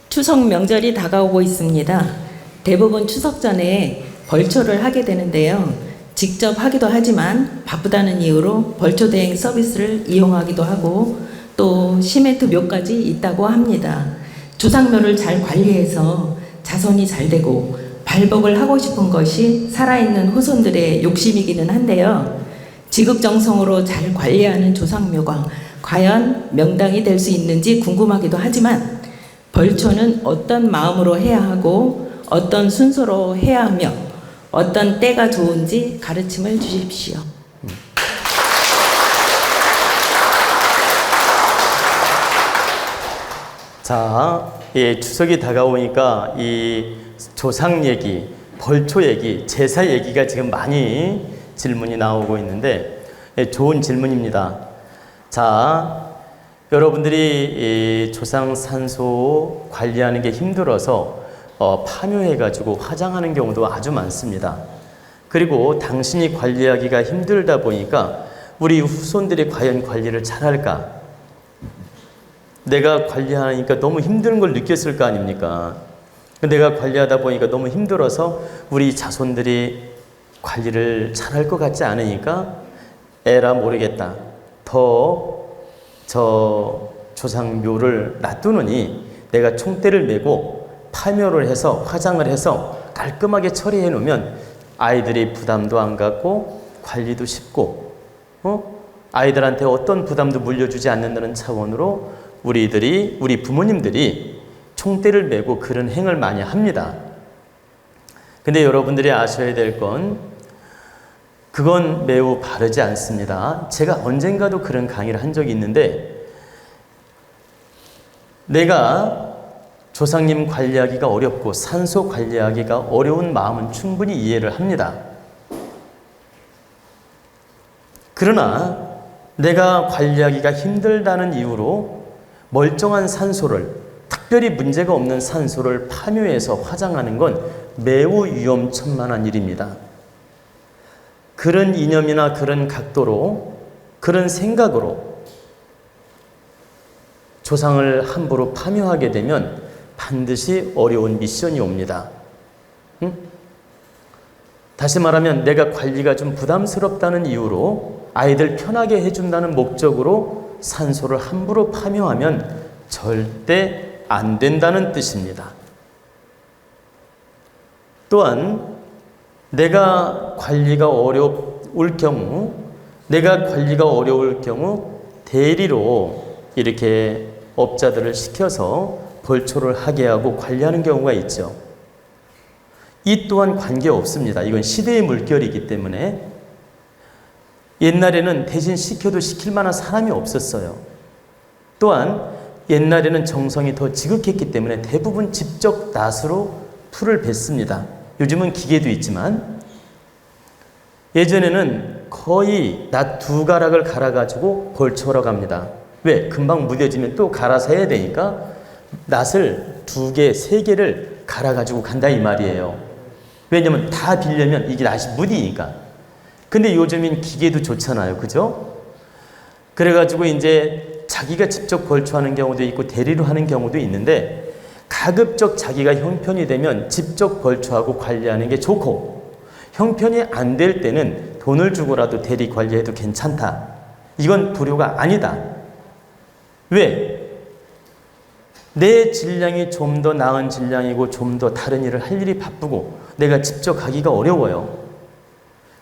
추석 명절이 다가오고 있습니다. 대부분 추석 전에 벌초를 하게 되는데요. 직접 하기도 하지만 바쁘다는 이유로 벌초 대행 서비스를 이용하기도 하고 또 시멘트 묘까지 있다고 합니다. 조상묘를 잘 관리해서 자손이 잘 되고 발복을 하고 싶은 것이 살아있는 후손들의 욕심이기는 한데요. 지극정성으로 잘 관리하는 조상묘가 과연 명당이 될 수 있는지 궁금하기도 하지만 벌초는 어떤 마음으로 해야 하고 어떤 순서로 해야 하며 어떤 때가 좋은지 가르침을 주십시오. 자, 추석이 다가오니까 이 조상 얘기, 벌초 얘기, 제사 얘기가 지금 많이 질문이 나오고 있는데 좋은 질문입니다. 자, 여러분들이 이 조상 산소 관리하는 게 힘들어서 파묘해가지고 화장하는 경우도 아주 많습니다. 그리고 당신이 관리하기가 힘들다 보니까 우리 후손들이 과연 관리를 잘할까? 내가 관리하니까 너무 힘든 걸 느꼈을 거 아닙니까? 내가 관리하다 보니까 너무 힘들어서 우리 자손들이 관리를 잘할 것 같지 않으니까 에라 모르겠다. 저 조상묘를 놔두느니 내가 총대를 메고 파묘를 해서 화장을 해서 깔끔하게 처리해 놓으면 아이들이 부담도 안 갖고 관리도 쉽고 아이들한테 어떤 부담도 물려주지 않는다는 차원으로 우리 부모님들이 총대를 메고 그런 행을 많이 합니다. 근데 여러분들이 아셔야 될 건 그건 매우 바르지 않습니다. 제가 언젠가도 그런 강의를 한 적이 있는데 내가 조상님 관리하기가 어렵고 산소 관리하기가 어려운 마음은 충분히 이해를 합니다. 그러나 내가 관리하기가 힘들다는 이유로 멀쩡한 산소를, 특별히 문제가 없는 산소를 파묘해서 화장하는 건 매우 위험천만한 일입니다. 그런 이념이나 그런 각도로, 그런 생각으로 조상을 함부로 파묘하게 되면 반드시 어려운 미션이 옵니다. 다시 말하면 내가 관리가 좀 부담스럽다는 이유로 아이들 편하게 해준다는 목적으로 산소를 함부로 파묘하면 절대 안 된다는 뜻입니다. 또한 내가 관리가 어려울 경우 대리로 이렇게 업자들을 시켜서 벌초를 하게 하고 관리하는 경우가 있죠. 이 또한 관계없습니다. 이건 시대의 물결이기 때문에 옛날에는 대신 시켜도 시킬 만한 사람이 없었어요. 또한 옛날에는 정성이 더 지극했기 때문에 대부분 직접 낫으로 풀을 뱄습니다. 요즘은 기계도 있지만 예전에는 거의 낫 2가락을 갈아가지고 벌초하러 갑니다. 왜? 금방 무뎌지면 또 갈아서 해야 되니까 낫을 2개, 3개를 갈아가지고 간다 이 말이에요. 왜냐면 다 빌려면 이게 낫이 무디니까. 근데 요즘엔 기계도 좋잖아요. 그죠? 그래가지고 이제 자기가 직접 벌초하는 경우도 있고 대리로 하는 경우도 있는데 가급적 자기가 형편이 되면 직접 벌초하고 관리하는 게 좋고 형편이 안 될 때는 돈을 주고라도 대리 관리해도 괜찮다. 이건 불효가 아니다. 왜? 내 질량이 좀 더 나은 질량이고 좀 더 다른 일을 할 일이 바쁘고 내가 직접 가기가 어려워요.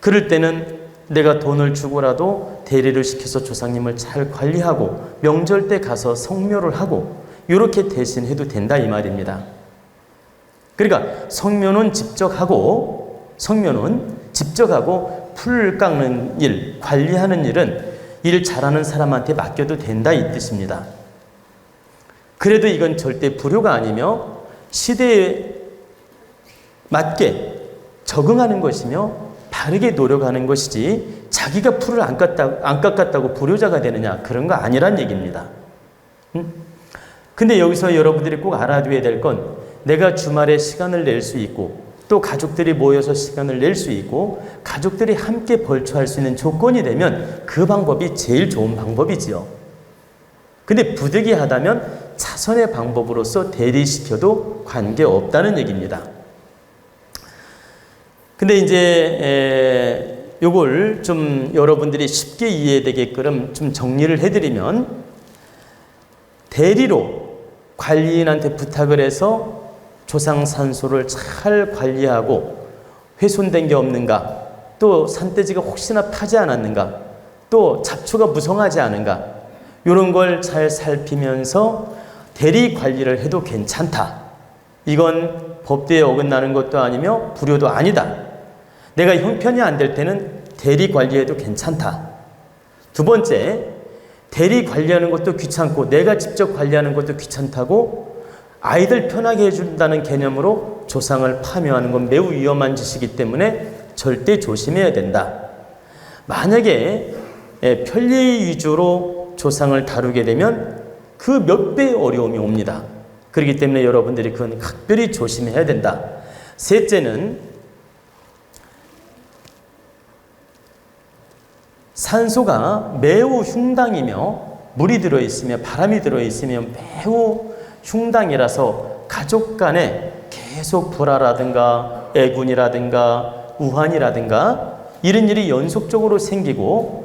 그럴 때는 내가 돈을 주고라도 대리를 시켜서 조상님을 잘 관리하고 명절 때 가서 성묘를 하고 이렇게 대신해도 된다 이 말입니다. 그러니까 성묘는 직접 하고 풀 깎는 일, 관리하는 일은 일 잘하는 사람한테 맡겨도 된다 이 뜻입니다. 그래도 이건 절대 불효가 아니며 시대에 맞게 적응하는 것이며 바르게 노력하는 것이지 자기가 풀을 안 깎았다고 불효자가 되느냐, 그런 거 아니란 얘기입니다. 근데 여기서 여러분들이 꼭 알아둬야 될 건, 내가 주말에 시간을 낼 수 있고 또 가족들이 모여서 시간을 낼 수 있고 가족들이 함께 벌초할 수 있는 조건이 되면 그 방법이 제일 좋은 방법이지요. 근데 부득이하다면 자선의 방법으로서 대리시켜도 관계없다는 얘기입니다. 근데 이제 요걸 좀 여러분들이 쉽게 이해되게끔 좀 정리를 해드리면, 대리로 관리인한테 부탁을 해서 조상산소를 잘 관리하고 훼손된 게 없는가, 또 산돼지가 혹시나 파지 않았는가, 또 잡초가 무성하지 않은가, 이런 걸 잘 살피면서 대리 관리를 해도 괜찮다. 이건 법대에 어긋나는 것도 아니며 불효도 아니다. 내가 형편이 안 될 때는 대리 관리해도 괜찮다. 두 번째, 대리 관리하는 것도 귀찮고 내가 직접 관리하는 것도 귀찮다고 아이들 편하게 해준다는 개념으로 조상을 파묘하는 건 매우 위험한 짓이기 때문에 절대 조심해야 된다. 만약에 편리 위주로 조상을 다루게 되면 그 몇 배의 어려움이 옵니다. 그렇기 때문에 여러분들이 그건 각별히 조심해야 된다. 셋째는 산소가 매우 흉당이며 물이 들어있으며 바람이 들어있으며 매우 흉당이라서 가족 간에 계속 불화라든가 애군이라든가 우환이라든가 이런 일이 연속적으로 생기고,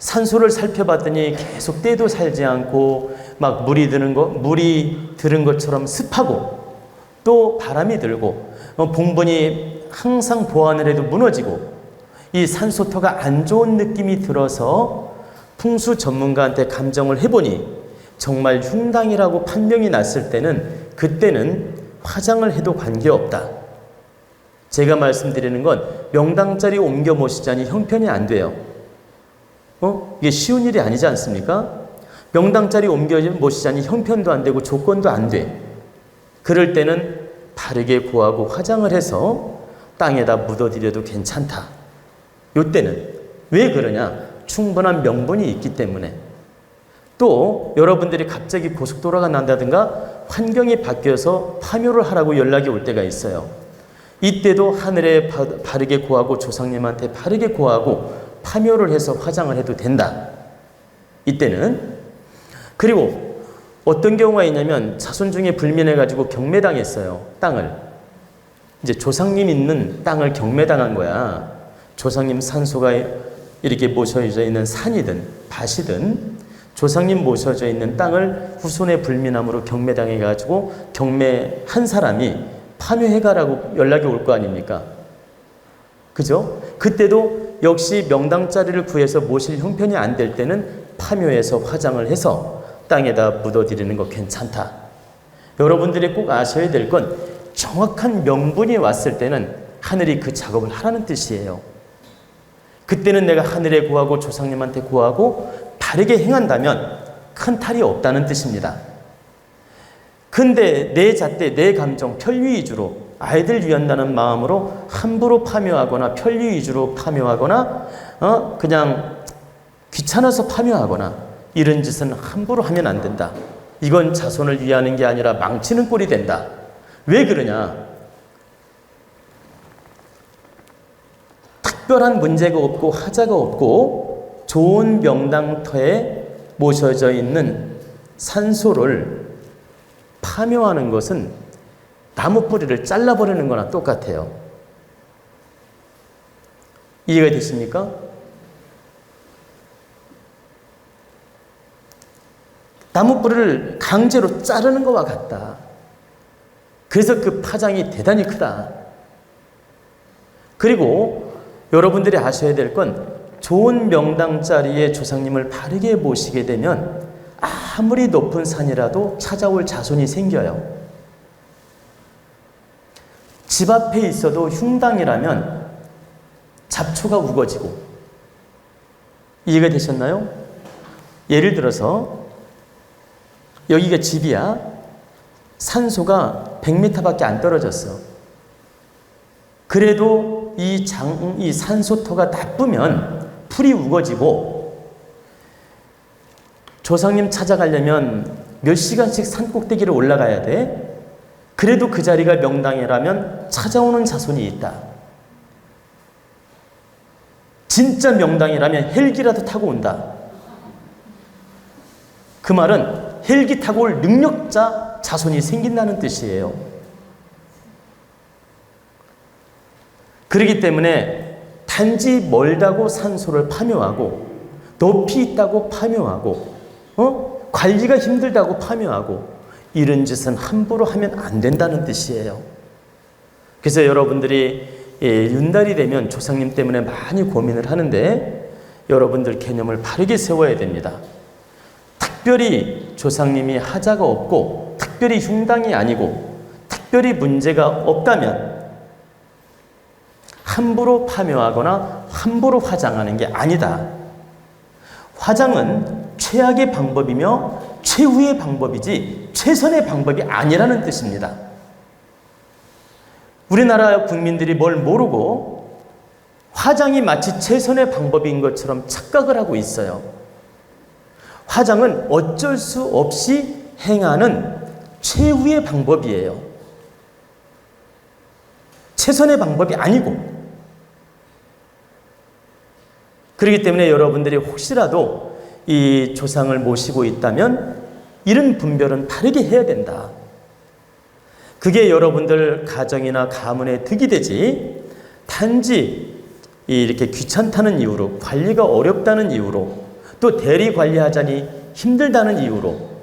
산소를 살펴봤더니 계속 때도 살지 않고 막 물이 들은 것처럼 습하고 또 바람이 들고 봉분이 항상 보완을 해도 무너지고, 이 산소터가 안 좋은 느낌이 들어서 풍수 전문가한테 감정을 해보니 정말 흉당이라고 판명이 났을 때는, 그때는 화장을 해도 관계없다. 제가 말씀드리는 건 명당자리 옮겨 모시자니 형편이 안 돼요. 이게 쉬운 일이 아니지 않습니까? 명당자리 옮겨 모시자니 형편도 안 되고 조건도 안 돼. 그럴 때는 바르게 고하고 화장을 해서 땅에다 묻어드려도 괜찮다. 요때는 왜 그러냐? 충분한 명분이 있기 때문에. 또 여러분들이 갑자기 고속도로가 난다든가 환경이 바뀌어서 파묘를 하라고 연락이 올 때가 있어요. 이때도 하늘에 바르게 고하고 조상님한테 바르게 고하고 파묘를 해서 화장을 해도 된다. 이때는. 그리고 어떤 경우가 있냐면 자손 중에 불면해가지고 경매당했어요. 땅을. 이제 조상님 있는 땅을 경매당한 거야. 조상님 산소가 이렇게 모셔져 있는 산이든 밭이든 조상님 모셔져 있는 땅을 후손의 불미남으로 경매당해가지고 경매한 사람이 파묘해가라고 연락이 올 거 아닙니까? 그죠? 그때도 역시 명당자리를 구해서 모실 형편이 안 될 때는 파묘해서 화장을 해서 땅에다 묻어드리는 거 괜찮다. 여러분들이 꼭 아셔야 될 건 정확한 명분이 왔을 때는 하늘이 그 작업을 하라는 뜻이에요. 그때는 내가 하늘에 구하고 조상님한테 구하고 바르게 행한다면 큰 탈이 없다는 뜻입니다. 근데 내 잣대, 내 감정, 편리 위주로 아이들 위한다는 마음으로 함부로 파묘하거나 편리 위주로 파묘하거나 그냥 귀찮아서 파묘하거나 이런 짓은 함부로 하면 안 된다. 이건 자손을 위하는 게 아니라 망치는 꼴이 된다. 왜 그러냐? 특별한 문제가 없고 하자가 없고 좋은 명당터에 모셔져 있는 산소를 파묘하는 것은 나무 뿌리를 잘라버리는 거나 똑같아요. 이해가 되십니까? 나무 뿌리를 강제로 자르는 것과 같다. 그래서 그 파장이 대단히 크다. 그리고 여러분들이 아셔야 될 건 좋은 명당 자리에 조상님을 바르게 모시게 되면 아무리 높은 산이라도 찾아올 자손이 생겨요. 집 앞에 있어도 흉당이라면 잡초가 우거지고. 이해가 되셨나요? 예를 들어서 여기가 집이야. 산소가 100m밖에 안 떨어졌어. 그래도 이 산소토가 나쁘면 풀이 우거지고 조상님 찾아가려면 몇 시간씩 산 꼭대기를 올라가야 돼. 그래도 그 자리가 명당이라면 찾아오는 자손이 있다. 진짜 명당이라면 헬기라도 타고 온다. 그 말은 헬기 타고 올 능력자 자손이 생긴다는 뜻이에요. 그렇기 때문에 단지 멀다고 산소를 파묘하고 높이 있다고 파묘하고 관리가 힘들다고 파묘하고 이런 짓은 함부로 하면 안 된다는 뜻이에요. 그래서 여러분들이 윤달이 되면 조상님 때문에 많이 고민을 하는데 여러분들 개념을 바르게 세워야 됩니다. 특별히 조상님이 하자가 없고 특별히 흉당이 아니고 특별히 문제가 없다면 함부로 파묘하거나 함부로 화장하는 게 아니다. 화장은 최악의 방법이며 최후의 방법이지 최선의 방법이 아니라는 뜻입니다. 우리나라 국민들이 뭘 모르고 화장이 마치 최선의 방법인 것처럼 착각을 하고 있어요. 화장은 어쩔 수 없이 행하는 최후의 방법이에요. 최선의 방법이 아니고. 그렇기 때문에 여러분들이 혹시라도 이 조상을 모시고 있다면 이런 분별은 다르게 해야 된다. 그게 여러분들 가정이나 가문에 득이 되지 단지 이렇게 귀찮다는 이유로 관리가 어렵다는 이유로 또 대리 관리하자니 힘들다는 이유로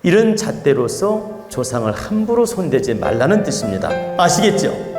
이런 잣대로서 조상을 함부로 손대지 말라는 뜻입니다. 아시겠죠?